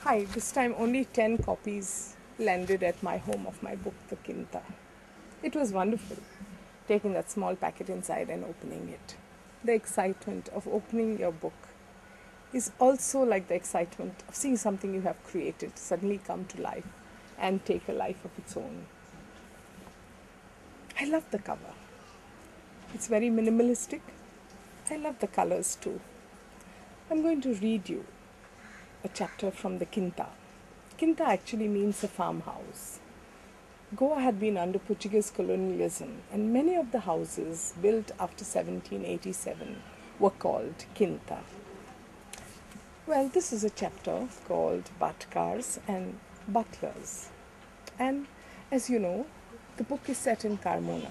Hi, this time only 10 copies landed at my home of my book, The Quinta. It was wonderful, taking that small packet inside and opening it. The excitement of opening your book is also like the excitement of seeing something you have created suddenly come to life and take a life of its own. I love the cover. It's very minimalistic. I love the colors too. I'm going to read you a chapter from the Quinta. Quinta actually means a farmhouse. Goa had been under Portuguese colonialism, and many of the houses built after 1787 were called Quinta. Well, this is a chapter called Batkars and Butlers. And as you know, the book is set in Carmona.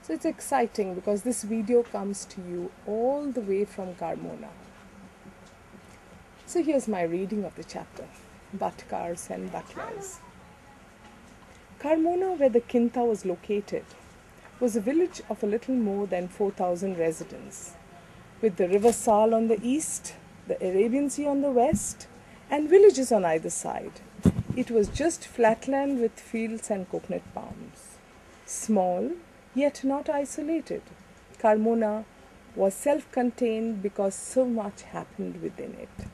So it's exciting because this video comes to you all the way from Carmona. So here's my reading of the chapter, Batkars and Butlers. Carmona, where the Quinta was located, was a village of a little more than 4,000 residents, with the river Sal on the east, the Arabian Sea on the west, and villages on either side. It was just flatland with fields and coconut palms. Small, yet not isolated, Carmona was self-contained because so much happened within it.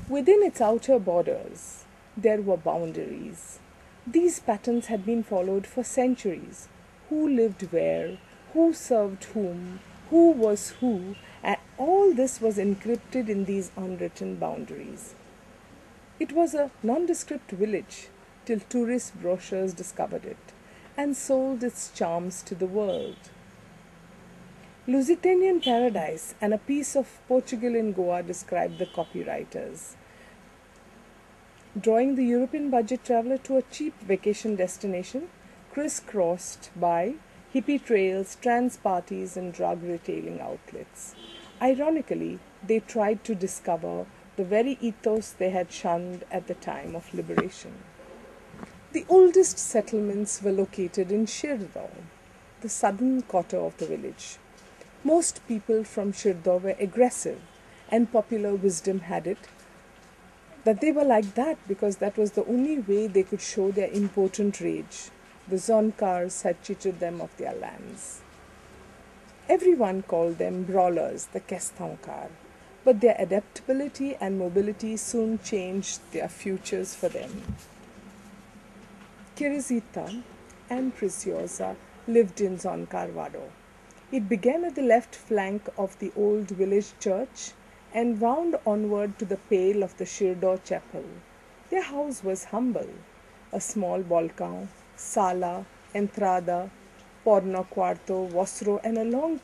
Within its outer borders, there were boundaries. These patterns had been followed for centuries. Who lived where, who served whom, who was who, and all this was encrypted in these unwritten boundaries. It was a nondescript village till tourist brochures discovered it and sold its charms to the world. Lusitanian paradise and a piece of Portugal in Goa described the copywriters, drawing the European budget traveler to a cheap vacation destination crisscrossed by hippie trails, trance parties, and drug retailing outlets. Ironically, they tried to discover the very ethos they had shunned at the time of liberation. The oldest settlements were located in Shirdaw, the southern quarter of the village. Most people from Shirdaw were aggressive, and popular wisdom had it that they were like that because that was the only way they could show their impotent rage. The Zonkars had cheated them of their lands. Everyone called them brawlers, the Kestonkar, but their adaptability and mobility soon changed their futures for them. Kirizita and Preciosa lived in Zoncarvado. It began at the left flank of the old village church and wound onward to the pale of the Shirdaw chapel. Their house was humble, a small balcão, sala, entrada, porno quarto, vosro, and a long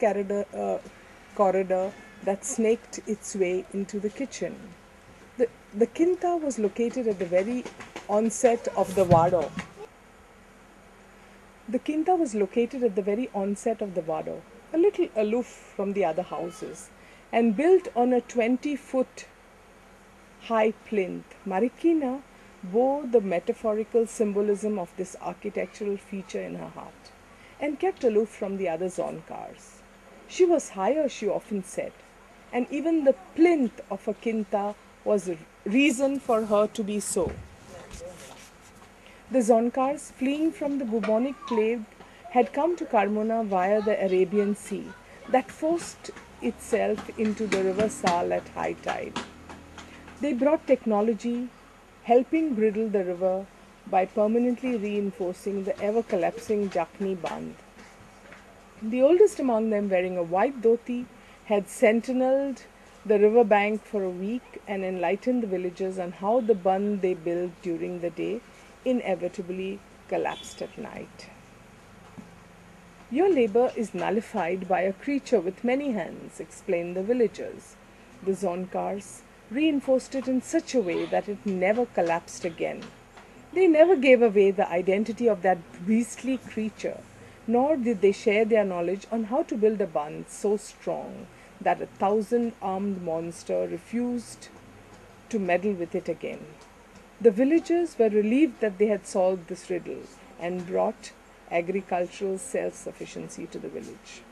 corridor that snaked its way into the kitchen. The Quinta was located at the very onset of the Vado. The Quinta was located at the very onset of the Vado, a little aloof from the other houses, and built on a 20-foot high plinth. Marikina bore the metaphorical symbolism of this architectural feature in her heart and kept aloof from the other Zonkars. She was higher, she often said, and even the plinth of a Quinta was a reason for her to be so. The Zonkars, fleeing from the bubonic plague, had come to Carmona via the Arabian Sea that forced itself into the river Sal at high tide. They brought technology, helping bridle the river by permanently reinforcing the ever-collapsing Jakni Bandh. The oldest among them, wearing a white dhoti, had sentineled the river bank for a week and enlightened the villagers on how the bandh they built during the day inevitably collapsed at night. Your labor is nullified by a creature with many hands, explained the villagers. The Zonkars reinforced it in such a way that it never collapsed again. They never gave away the identity of that beastly creature, nor did they share their knowledge on how to build a bandh so strong that a 1,000-armed monster refused to meddle with it again. The villagers were relieved that they had solved this riddle and brought agricultural self-sufficiency to the village.